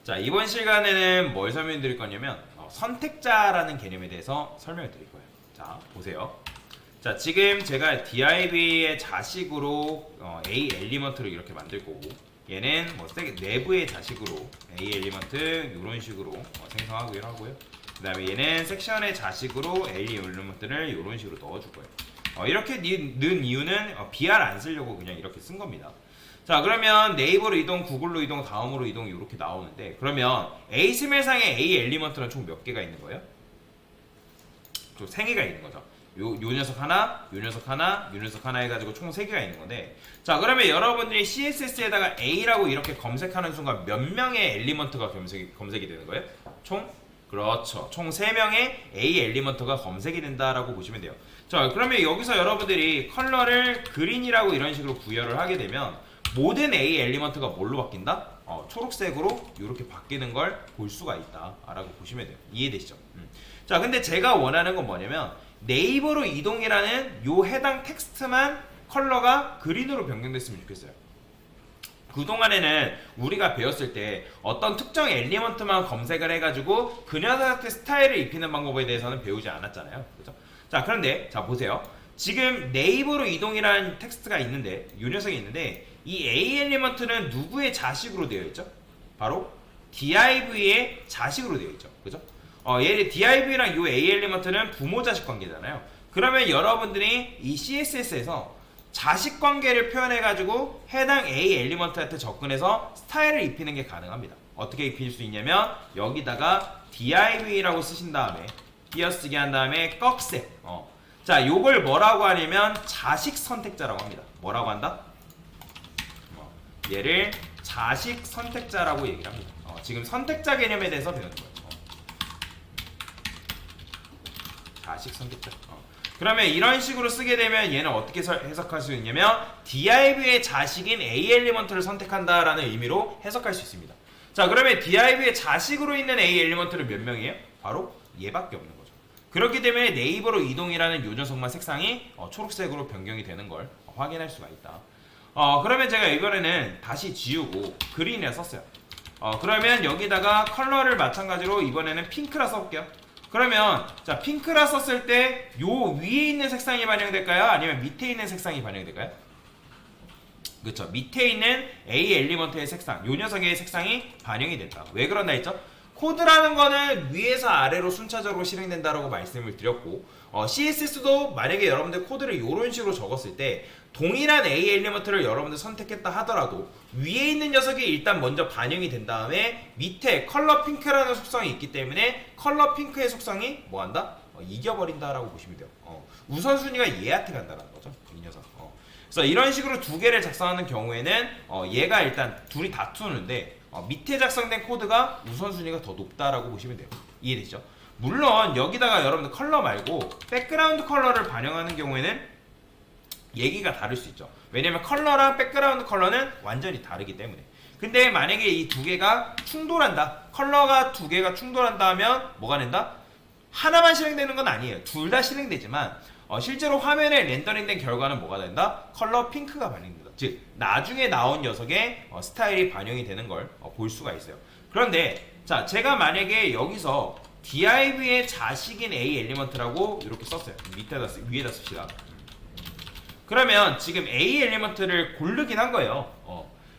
자, 이번 시간에는 뭘 설명해 드릴 거냐면 선택자라는 개념에 대해서 설명해 드릴 거예요. 자, 보세요. 자, 지금 제가 div의 자식으로 A 엘리먼트를 이렇게 만들 거고, 얘는 뭐 내부의 자식으로 A 엘리먼트 이런 식으로 생성하고 하고요. 그 다음에 얘는 섹션의 자식으로 A 엘리먼트를 이런 식으로 넣어줄 거예요. 이렇게 넣은 이유는 BR 안 쓰려고 그냥 이렇게 쓴 겁니다. 자, 그러면 네이버로 이동, 구글로 이동, 다음으로 이동 이렇게 나오는데, 그러면 ASML상에 A 엘리먼트는 총 몇 개가 있는 거예요? 총 3개가 있는 거죠. 요 녀석 하나, 요 녀석 하나, 요 녀석 하나 해가지고 총 3개가 있는 건데, 자, 그러면 여러분들이 CSS에다가 A라고 이렇게 검색하는 순간 몇 명의 엘리먼트가 검색이 되는 거예요? 그렇죠. 총 3명의 A 엘리먼트가 검색이 된다라고 보시면 돼요. 자, 그러면 여기서 여러분들이 컬러를 그린이라고 이런 식으로 부여를 하게 되면 모든 A 엘리먼트가 뭘로 바뀐다? 초록색으로 이렇게 바뀌는 걸 볼 수가 있다라고 보시면 돼요. 이해되시죠? 자, 근데 제가 원하는 건 뭐냐면 네이버로 이동이라는 요 해당 텍스트만 컬러가 그린으로 변경됐으면 좋겠어요. 그동안에는 우리가 배웠을 때 어떤 특정 엘리먼트만 검색을 해가지고 그 녀석한테 스타일을 입히는 방법에 대해서는 배우지 않았잖아요. 그렇죠? 자, 그런데 자 보세요. 지금 네이버로 이동이라는 텍스트가 있는데, 이 녀석이 있는데, 이 A 엘리먼트는 누구의 자식으로 되어 있죠? 바로 div의 자식으로 되어 있죠. 그죠? 얘 div랑 이 A 엘리먼트는 부모 자식 관계잖아요. 그러면 여러분들이 이 CSS에서 자식 관계를 표현해 가지고 해당 A 엘리먼트한테 접근해서 스타일을 입히는 게 가능합니다. 어떻게 입힐 수 있냐면 여기다가 div라고 쓰신 다음에 띄어쓰기 한 다음에 꺽쇠. 자, 요걸 뭐라고 하냐면 자식 선택자라고 합니다. 뭐라고 한다? 얘를 자식 선택자라고 얘기를 합니다. 지금 선택자 개념에 대해서 배우는 거예요. 자식 선택자. 그러면 이런 식으로 쓰게 되면 얘는 어떻게 해석할 수 있냐면 div의 자식인 A 엘리먼트를 선택한다라는 의미로 해석할 수 있습니다. 자, 그러면 div의 자식으로 있는 A 엘리먼트는 몇 명이에요? 바로 얘밖에 없는 거죠. 그렇기 때문에 네이버로 이동이라는 요 녀석만 색상이 초록색으로 변경이 되는 걸 확인할 수가 있다. 그러면 제가 이번에는 다시 지우고 그린이라 썼어요. 그러면 여기다가 컬러를 마찬가지로 이번에는 핑크라 써볼게요. 그러면 자, 핑크라 썼을 때 요 위에 있는 색상이 반영될까요? 아니면 밑에 있는 색상이 반영될까요? 그렇죠. 밑에 있는 A 엘리먼트의 색상, 요 녀석의 색상이 반영이 된다. 왜 그런다 했죠? 코드라는 거는 위에서 아래로 순차적으로 실행된다라고 말씀을 드렸고, CSS도 만약에 여러분들 코드를 이런 식으로 적었을 때 동일한 A 엘리먼트를 여러분들 선택했다 하더라도 위에 있는 녀석이 일단 먼저 반영이 된 다음에 밑에 컬러 핑크라는 속성이 있기 때문에 컬러 핑크의 속성이 뭐한다? 이겨버린다라고 보시면 돼요. 우선순위가 얘한테 간다라는 거죠. 이 녀석. 그래서 이런 식으로 두 개를 작성하는 경우에는 얘가 일단 둘이 다투는데 밑에 작성된 코드가 우선순위가 더 높다라고 보시면 돼요. 이해되시죠? 물론 여기다가 여러분들 컬러 말고 백그라운드 컬러를 반영하는 경우에는 얘기가 다를 수 있죠. 왜냐면 컬러랑 백그라운드 컬러는 완전히 다르기 때문에. 근데 만약에 이 두 개가 충돌한다, 컬러가 두 개가 충돌한다 하면 뭐가 된다? 하나만 실행되는 건 아니에요. 둘 다 실행되지만 실제로 화면에 렌더링된 결과는 뭐가 된다? 컬러 핑크가 반영된다. 즉 나중에 나온 녀석의 스타일이 반영이 되는 걸 볼 수가 있어요. 그런데 자, 제가 만약에 여기서 div의 자식인 A 엘리먼트라고 이렇게 썼어요. 위에다 씁시다. 그러면 지금 A 엘리먼트를 고르긴 한 거예요.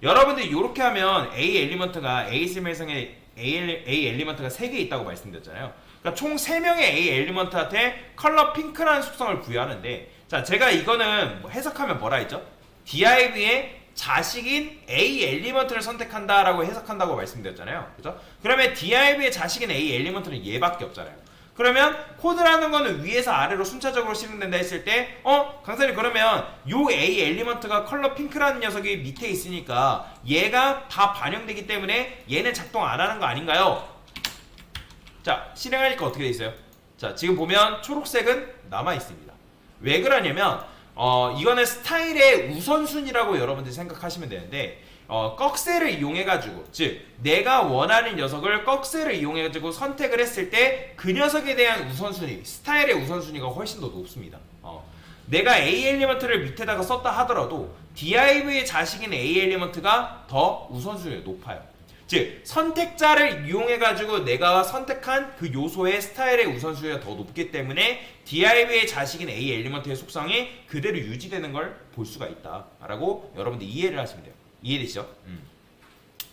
여러분들이 이렇게 하면 A 엘리먼트가 ASML상에 A 엘리먼트가 3개 있다고 말씀드렸잖아요. 그러니까 총 3명의 A 엘리먼트한테 컬러 핑크라는 속성을 부여하는데, 자, 제가 이거는 해석하면 뭐라 했죠? div의 자식인 A 엘리먼트를 선택한다라고 해석한다고 말씀드렸잖아요. 그죠? 그러면 div의 자식인 A 엘리먼트는 얘밖에 없잖아요. 그러면 코드라는 거는 위에서 아래로 순차적으로 실행된다 했을 때 강사님, 그러면 요 A 엘리먼트가 컬러 핑크라는 녀석이 밑에 있으니까 얘가 다 반영되기 때문에 얘는 작동 안 하는 거 아닌가요? 자, 실행하니까 어떻게 돼 있어요? 자, 지금 보면 초록색은 남아 있습니다. 왜 그러냐면 이거는 스타일의 우선순위라고 여러분들이 생각하시면 되는데, 꺽쇠를 이용해가지고, 즉 내가 원하는 녀석을 꺽쇠를 이용해가지고 선택을 했을 때 그 녀석에 대한 우선순위, 스타일의 우선순위가 훨씬 더 높습니다. 내가 A 엘리먼트를 밑에다가 썼다 하더라도 div의 자식인 A 엘리먼트가 더 우선순위가 높아요. 즉 선택자를 이용해가지고 내가 선택한 그 요소의 스타일의 우선순위가 더 높기 때문에 div의 자식인 A 엘리먼트의 속성이 그대로 유지되는 걸 볼 수가 있다라고 여러분들 이해를 하시면 돼요. 이해되시죠?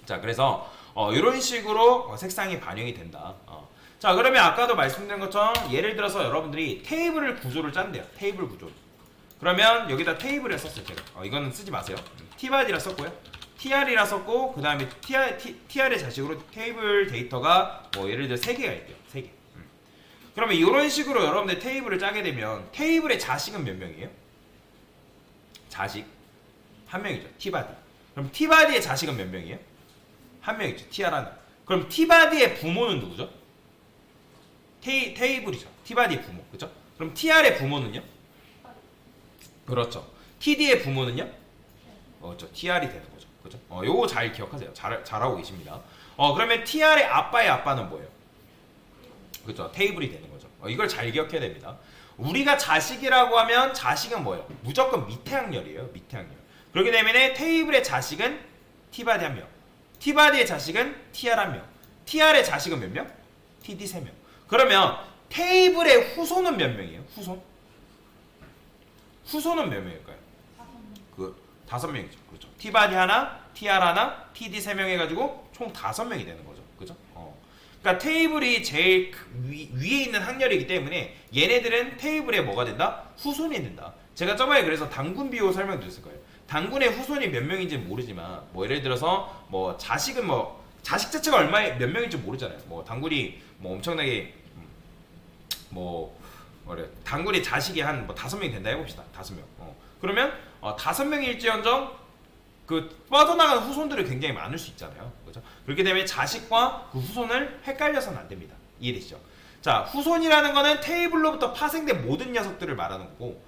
자, 그래서 이런 식으로 색상이 반영이 된다. 자, 그러면 아까도 말씀드린 것처럼 예를 들어서 여러분들이 테이블을 구조를 짠대요. 테이블 구조. 그러면 여기다 테이블을 썼어요. 제가. 이거는 쓰지 마세요. t바디라 썼고요. tr이라 썼고 그 다음에 tr의 자식으로 테이블 데이터가 뭐 예를 들어 3개가 있대요. 3개. 그러면 이런 식으로 여러분들 테이블을 짜게 되면 테이블의 자식은 몇 명이에요? 자식 한 명이죠. t바디. 그럼 t바디의 자식은 몇 명이에요? 한 명이죠. tr하나. 그럼 t바디의 부모는 누구죠? 테이블이죠. t바디의 부모. 그죠? 그럼 tr의 부모는요? 그렇죠. td의 부모는요? 그렇죠. tr이 되는 거죠. 그죠? 요거 잘 기억하세요. 잘하고 계십니다. 그러면 tr의 아빠의 아빠는 뭐예요? 그죠? 테이블이 되는 거죠. 이걸 잘 기억해야 됩니다. 우리가 자식이라고 하면 자식은 뭐예요? 무조건 밑에 학렬이에요. 밑에 학렬. 그렇기 때문에 테이블의 자식은 t바디 한 명, t바디의 자식은 tr 한 명, tr의 자식은 몇 명? td 3명. 그러면 테이블의 후손은 몇 명이에요? 후손은 몇 명일까요? 5명이죠. 그렇죠. t바디 하나, tr 하나, td 3명 해가지고 총 5명이 되는 거죠. 그죠? 그러니까 테이블이 제일 위에 있는 학렬이기 때문에 얘네들은 테이블에 뭐가 된다? 후손이 된다. 제가 저번에 그래서 당군 비호 설명드렸을 거예요. 당군의 후손이 몇 명인지는 모르지만 뭐 예를 들어서 뭐 자식은 뭐 자식 자체가 몇 명인지 모르잖아요. 뭐 당군이 뭐 엄청나게 당군이 자식이 한 뭐 5명이 된다 해봅시다. 5명. 그러면 5명일지언정 그 뻗어나가는 후손들이 굉장히 많을 수 있잖아요. 그렇죠? 그렇기 때문에 자식과 그 후손을 헷갈려서는 안 됩니다. 이해되시죠? 자, 후손이라는 거는 테이블로부터 파생된 모든 녀석들을 말하는 거고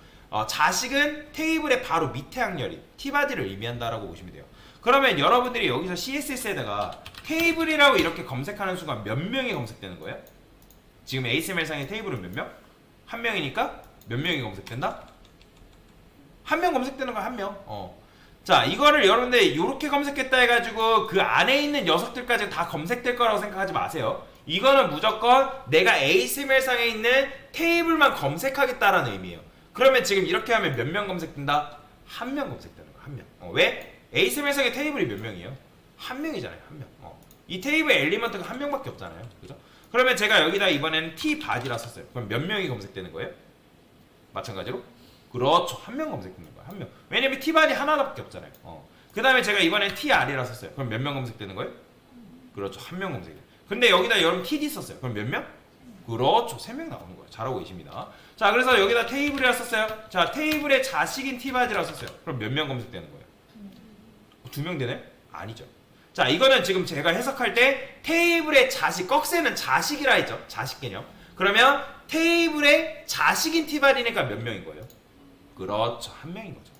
자식은 테이블의 바로 밑에 학렬이 t바디를 의미한다라고 보시면 돼요. 그러면 여러분들이 여기서 CSS에다가 테이블이라고 이렇게 검색하는 순간 몇 명이 검색되는 거예요? 지금 HTML상의 테이블은 몇 명? 한 명이니까 몇 명이 검색된다? 한 명 검색되는 거 한 명. 자, 이거를 여러분들 이렇게 검색했다 해가지고 그 안에 있는 녀석들까지 다 검색될 거라고 생각하지 마세요. 이거는 무조건 내가 HTML상에 있는 테이블만 검색하겠다라는 의미예요. 그러면 지금 이렇게 하면 몇 명 검색된다? 한 명 검색되는 거야. 한 명. 왜? HTML상의 테이블이 몇 명이에요? 한 명이잖아요. 한 명. 이 테이블 엘리먼트가 한 명밖에 없잖아요. 그죠? 그러면 제가 여기다 이번에는 t바디라 썼어요. 그럼 몇 명이 검색되는 거예요? 마찬가지로? 그렇죠. 한 명 검색되는 거야. 한 명. 왜냐면 t바디 하나밖에 없잖아요. 그 다음에 제가 이번엔 tr이라 썼어요. 그럼 몇 명 검색되는 거예요? 그렇죠. 한 명 검색돼요. 근데 여기다 여러분 td 썼어요. 그럼 몇 명? 그렇죠. 3명 나오는 거예요. 잘하고 계십니다. 자, 그래서 여기다 테이블이라 썼어요. 자, 테이블의 자식인 t바디라 썼어요. 그럼 몇 명 검색되는 거예요? 2명 되네? 아니죠. 자, 이거는 지금 제가 해석할 때 테이블의 자식, 꺽쇠는 자식이라 했죠. 자식 개념. 그러면 테이블의 자식인 t바디니까 몇 명인 거예요? 그렇죠. 한 명인 거죠.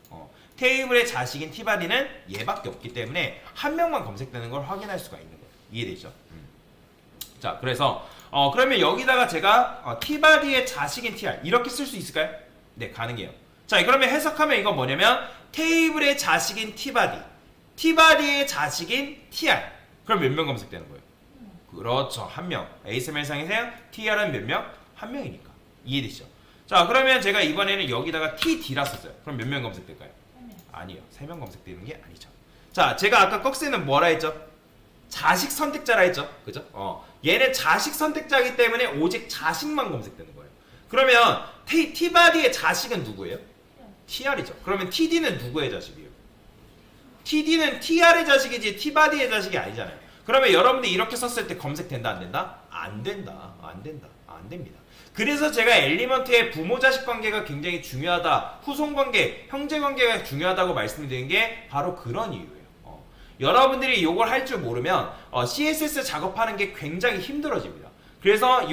테이블의 자식인 t바디는 얘밖에 없기 때문에 한 명만 검색되는 걸 확인할 수가 있는 거예요. 이해되시죠? 자, 그래서 그러면 여기다가 제가 t바디의 자식인 tr 이렇게 쓸 수 있을까요? 네, 가능해요. 자, 그러면 해석하면 이건 뭐냐면 테이블의 자식인 t바디, t바디의 자식인 tr. 그럼 몇 명 검색되는 거예요? 그렇죠. 한 명. HTML상에서 tr은 몇 명? 한 명이니까. 이해되시죠? 자, 그러면 제가 이번에는 여기다가 td라 썼어요. 그럼 몇 명 검색될까요? 3명. 아니요. 3명 검색되는 게 아니죠. 자, 제가 아까 꺽쇠는 뭐라 했죠? 자식 선택자라 했죠. 그죠? 얘는 자식 선택자이기 때문에 오직 자식만 검색되는 거예요. 그러면 t바디의 자식은 누구예요? tr이죠. 그러면 td는 누구의 자식이에요? td는 tr의 자식이지 t바디의 자식이 아니잖아요. 그러면 여러분들이 이렇게 썼을 때 검색된다 안 된다? 안 된다. 안 된다. 안 됩니다. 그래서 제가 엘리먼트의 부모-자식 관계가 굉장히 중요하다, 후손관계, 형제관계가 중요하다고 말씀드린 게 바로 그런 이유예요. 여러분들이 이걸 할 줄 모르면 CSS 작업하는 게 굉장히 힘들어집니다. 그래서 이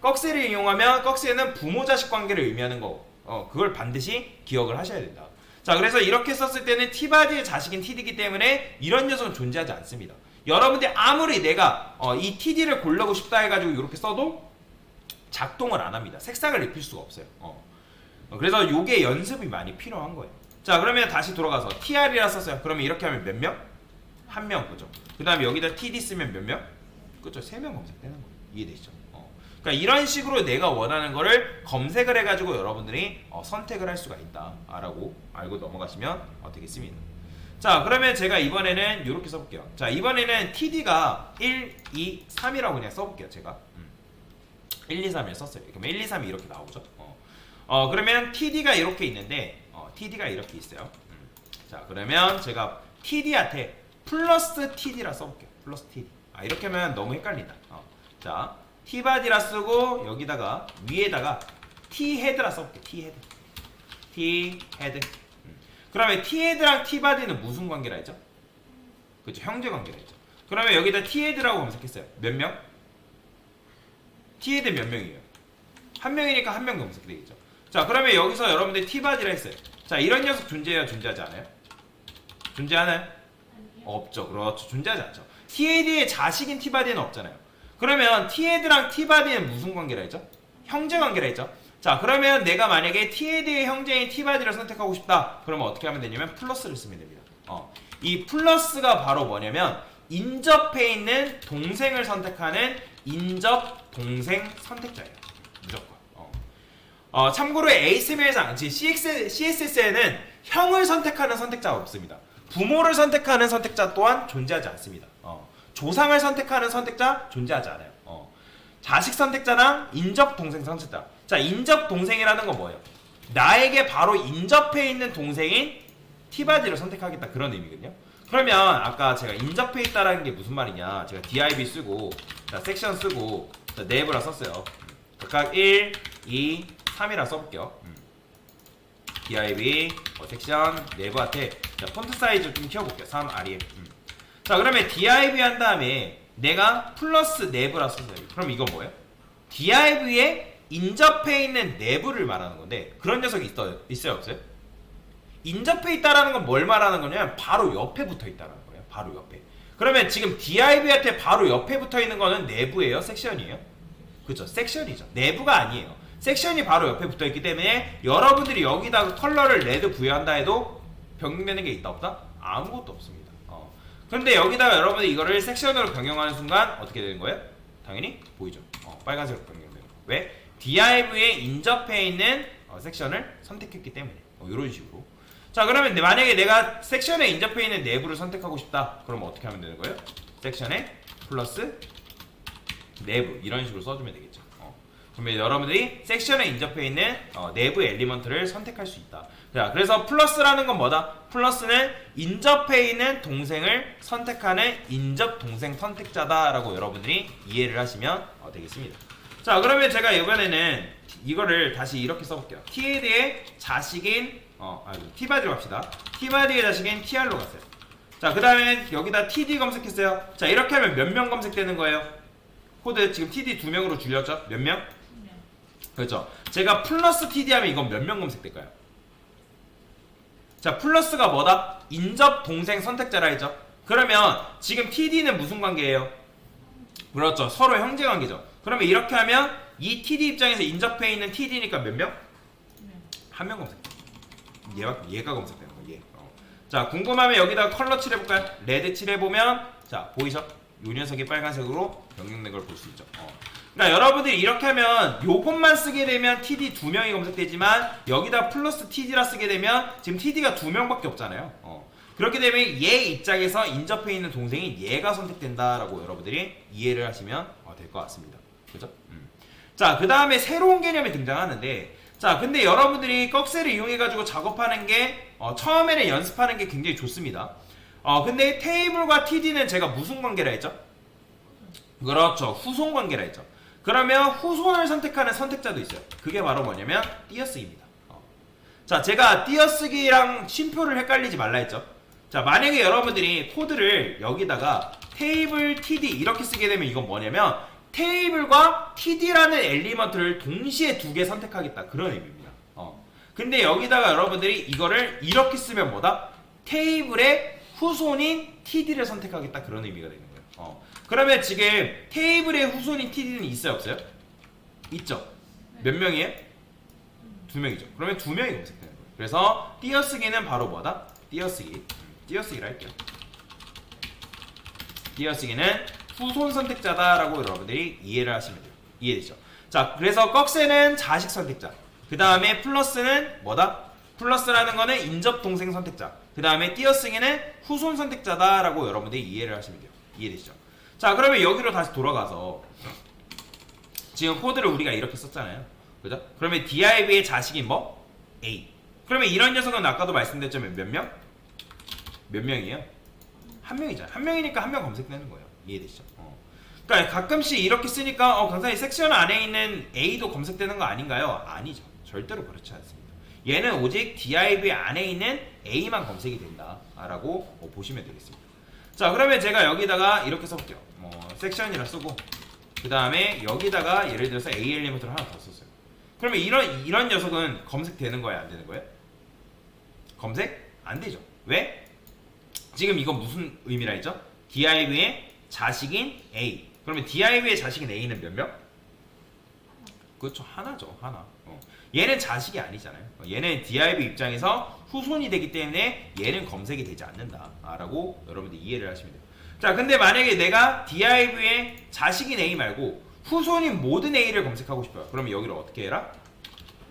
꺽쇠를 이용하면 꺽쇠는 부모-자식 관계를 의미하는 거, 그걸 반드시 기억을 하셔야 된다. 자, 그래서 이렇게 썼을 때는 t바디의 자식인 td이기 때문에 이런 녀석은 존재하지 않습니다. 여러분들 아무리 내가 이 td를 고르고 싶다 해가지고 이렇게 써도 작동을 안 합니다. 색상을 입힐 수가 없어요. 그래서 이게 연습이 많이 필요한 거예요. 자, 그러면 다시 돌아가서 tr이라 썼어요. 그러면 이렇게 하면 몇 명? 한 명, 그죠? 그 다음에 여기다 TD 쓰면 몇 명? 그죠? 3명 검색되는 거예요. 이해되시죠? 그러니까 이런 식으로 내가 원하는 거를 검색을 해가지고 여러분들이 선택을 할 수가 있다라고 알고 넘어가시면 되겠습니다. 자, 그러면 제가 이번에는 이렇게 써볼게요. 자, 이번에는 TD가 1, 2, 3이라고 그냥 써볼게요. 제가 1, 2, 3을 썼어요. 그럼 1, 2, 3이 이렇게 나오죠. 그러면 TD가 이렇게 있는데 TD가 이렇게 있어요. 자, 그러면 제가 TD한테 플러스 TD라 써볼게요. 플러스 TD. 이렇게 하면 너무 헷갈린다. 자, T바디라 쓰고 여기다가 위에다가 T헤드라 써볼게요. T헤드. T헤드. 그러면 T헤드랑 T바디는 무슨 관계라 했죠? 그렇죠. 형제 관계라 했죠. 그러면 여기다 T헤드라고 검색했어요. 몇 명? T헤드 몇 명이에요? 한 명이니까 한 명 검색되겠죠. 자, 그러면 여기서 여러분들 T바디라 했어요. 자, 이런 녀석 존재해요? 존재하지 않아요? 존재하나요? 없죠. 그렇죠. 존재하지 않죠. T헤드의 자식인 T바디는 없잖아요. 그러면 T헤드랑 T바디는 무슨 관계라 했죠? 형제 관계라 했죠. 자, 그러면 내가 만약에 T헤드의 형제인 T바디를 선택하고 싶다. 그러면 어떻게 하면 되냐면 플러스를 쓰면 됩니다. 이 플러스가 바로 뭐냐면 인접해 있는 동생을 선택하는 인접 동생 선택자예요. 무조건. 참고로 ASMR상, CSS에는 형을 선택하는 선택자가 없습니다. 부모를 선택하는 선택자 또한 존재하지 않습니다. 조상을 선택하는 선택자 존재하지 않아요. 자식 선택자랑 인접 동생 선택자. 자, 인접 동생이라는 건 뭐예요? 나에게 바로 인접해 있는 동생인 T바디를 선택하겠다, 그런 의미거든요. 그러면 아까 제가 인접해 있다라는 게 무슨 말이냐, 제가 div 쓰고 자, 섹션 쓰고 자, 네이버라 썼어요. 각각 1, 2, 3이라 써볼게요. div 섹션 네이버한테 자, 폰트 사이즈 좀 키워볼게요. 3 ref. 자, 그러면 div 한 다음에 내가 플러스 내부라 썼어요. 그럼 이건 뭐예요? div에 인접해 있는 내부를 말하는 건데 그런 녀석이 있어요 없어요? 인접해 있다라는 건 뭘 말하는 거냐면 바로 옆에 붙어 있다는 거예요. 바로 옆에. 그러면 지금 div한테 바로 옆에 붙어 있는 거는 내부예요? 섹션이에요? 그렇죠. 섹션이죠. 내부가 아니에요. 섹션이 바로 옆에 붙어 있기 때문에 여러분들이 여기다가 컬러를 레드 부여한다 해도 변경되는 게 있다 없다? 아무것도 없습니다. 그런데 여기다가 여러분들이 이거를 섹션으로 변경하는 순간 어떻게 되는 거예요? 당연히 보이죠. 빨간색으로 변경되는 거. 왜? div에 인접해 있는 섹션을 선택했기 때문에 이런 식으로. 자, 그러면 만약에 내가 섹션에 인접해 있는 내부를 선택하고 싶다. 그럼 어떻게 하면 되는 거예요? 섹션에 플러스 내부 이런 식으로 써주면 되겠죠. 그러면 여러분들이 섹션에 인접해 있는 내부 엘리먼트를 선택할 수 있다. 자, 그래서 플러스라는 건 뭐다? 플러스는 인접해 있는 동생을 선택하는 인접 동생 선택자다라고 여러분들이 이해를 하시면 되겠습니다. 자, 그러면 제가 이번에는 이거를 다시 이렇게 써볼게요. T헤드의 자식인 T바디로 갑시다. T바디의 자식인 TR로 갔어요. 자, 그 다음에 여기다 TD 검색했어요. 자, 이렇게 하면 몇 명 검색되는 거예요? 코드 지금 TD 2명으로 줄였죠? 몇 명? 그렇죠. 제가 플러스 TD 하면 이건 몇 명 검색될까요? 자, 플러스가 뭐다? 인접 동생 선택자라 했죠. 그러면 지금 TD는 무슨 관계예요? 그렇죠. 서로 형제 관계죠. 그러면 이렇게 하면 이 TD 입장에서 인접해 있는 TD니까 몇 명? 한 명 검색. 얘가 검색되는 거. 얘. 자, 궁금하면 여기다 컬러 칠해볼까요? 레드 칠해보면 자, 보이죠? 요 녀석이 빨간색으로 변경된 걸 볼 수 있죠. 그러니까 여러분들이 이렇게 하면 요것만 쓰게 되면 TD 2명이 검색되지만 여기다 플러스 TD라 쓰게 되면 지금 TD가 2명밖에 없잖아요. 그렇게 되면 얘 입장에서 인접해 있는 동생이 얘가 선택된다라고 여러분들이 이해를 하시면 될 것 같습니다. 그죠? 자, 그 다음에 새로운 개념이 등장하는데 자, 근데 여러분들이 꺽쇠를 이용해가지고 작업하는 게 처음에는 연습하는 게 굉장히 좋습니다. 근데 테이블과 TD는 제가 무슨 관계라 했죠? 그렇죠. 후손 관계라 했죠. 그러면 후손을 선택하는 선택자도 있어요. 그게 바로 뭐냐면 띄어쓰기입니다. 자, 제가 띄어쓰기랑 쉼표를 헷갈리지 말라 했죠. 자, 만약에 여러분들이 코드를 여기다가 테이블 TD 이렇게 쓰게 되면 이건 뭐냐면 테이블과 TD라는 엘리먼트를 동시에 두 개 선택하겠다, 그런 의미입니다. 근데 여기다가 여러분들이 이거를 이렇게 쓰면 뭐다? 테이블의 후손인 TD를 선택하겠다, 그런 의미가 되는 거예요. 그러면 지금 테이블의 후손인 TD는 있어요 없어요? 있죠. 몇 명이에요? 2명이죠. 그러면 2명이 검색되는 거예요. 그래서 띄어쓰기는 바로 뭐다? 띄어쓰기라 할게요. 띄어쓰기는 후손 선택자다라고 여러분들이 이해를 하시면 돼요. 이해되죠? 자, 그래서 꺽쇠는 자식 선택자. 그 다음에 플러스는 뭐다? 플러스라는 거는 인접 동생 선택자. 그 다음에 띄어쓰기는 후손 선택자다라고 여러분들이 이해를 하시면 돼요. 이해되시죠? 자, 그러면 여기로 다시 돌아가서 지금 코드를 우리가 이렇게 썼잖아요. 그죠? 그러면 div의 자식이 뭐? A. 그러면 이런 녀석은 아까도 말씀드렸지만 몇 명? 몇 명이에요? 한 명이잖아요. 한 명이니까 한 명 검색되는 거예요. 이해되시죠? 그러니까 가끔씩 이렇게 쓰니까 강사님 섹션 안에 있는 A도 검색되는 거 아닌가요? 아니죠. 절대로 그렇지 않습니다. 얘는 오직 div 안에 있는 A만 검색이 된다라고 보시면 되겠습니다. 자, 그러면 제가 여기다가 이렇게 써볼게요. 섹션이라 쓰고 그 다음에 여기다가 예를 들어서 A 엘리먼트를 하나 더 썼어요. 그러면 이런 녀석은 검색되는 거예요? 안 되는 거예요? 검색 안 되죠. 왜? 지금 이건 무슨 의미라 했죠? div의 자식인 A. 그러면 div의 자식인 A는 몇 명? 그렇죠. 하나죠. 하나. 얘는 자식이 아니잖아요. 얘는 div 입장에서 후손이 되기 때문에 얘는 검색이 되지 않는다라고 여러분들 이해를 하시면 돼요. 자, 근데 만약에 내가 div의 자식인 A 말고 후손인 모든 A를 검색하고 싶어요. 그러면 여기를 어떻게 해라?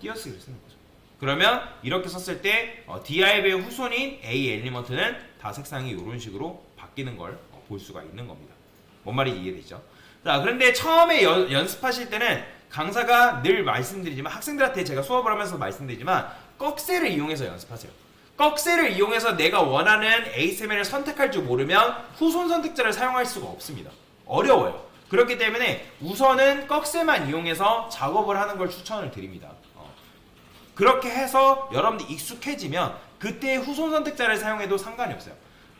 띄어쓰기를 쓰는 거죠. 그러면 이렇게 썼을 때 div의 후손인 A 엘리먼트는 다 색상이 이런 식으로 바뀌는 걸 볼 수가 있는 겁니다. 뭔 말인지 이해되죠? 자, 그런데 처음에 연습하실 때는 강사가 늘 말씀드리지만 학생들한테 제가 수업을 하면서 말씀드리지만 꺽쇠를 이용해서 연습하세요. 꺽쇠를 이용해서 내가 원하는 ASML을 선택할 줄 모르면 후손 선택자를 사용할 수가 없습니다. 어려워요. 그렇기 때문에 우선은 꺽쇠만 이용해서 작업을 하는 걸 추천을 드립니다. 그렇게 해서 여러분들이 익숙해지면 그때 후손 선택자를 사용해도 상관이 없어요.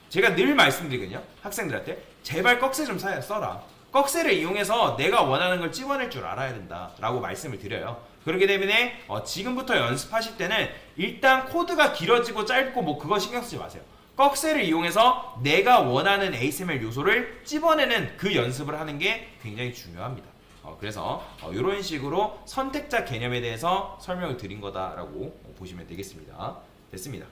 제가 늘 말씀드리거든요. 학생들한테 제발 꺽쇠 좀 써라. 꺽쇠를 이용해서 내가 원하는 걸 찝어낼 줄 알아야 된다라고 말씀을 드려요. 그렇기 때문에 지금부터 연습하실 때는 일단 코드가 길어지고 짧고 뭐 그거 신경 쓰지 마세요. 꺽쇠를 이용해서 내가 원하는 ASML 요소를 찝어내는 그 연습을 하는 게 굉장히 중요합니다. 그래서 이런 식으로 선택자 개념에 대해서 설명을 드린 거다라고 보시면 되겠습니다. 됐습니다.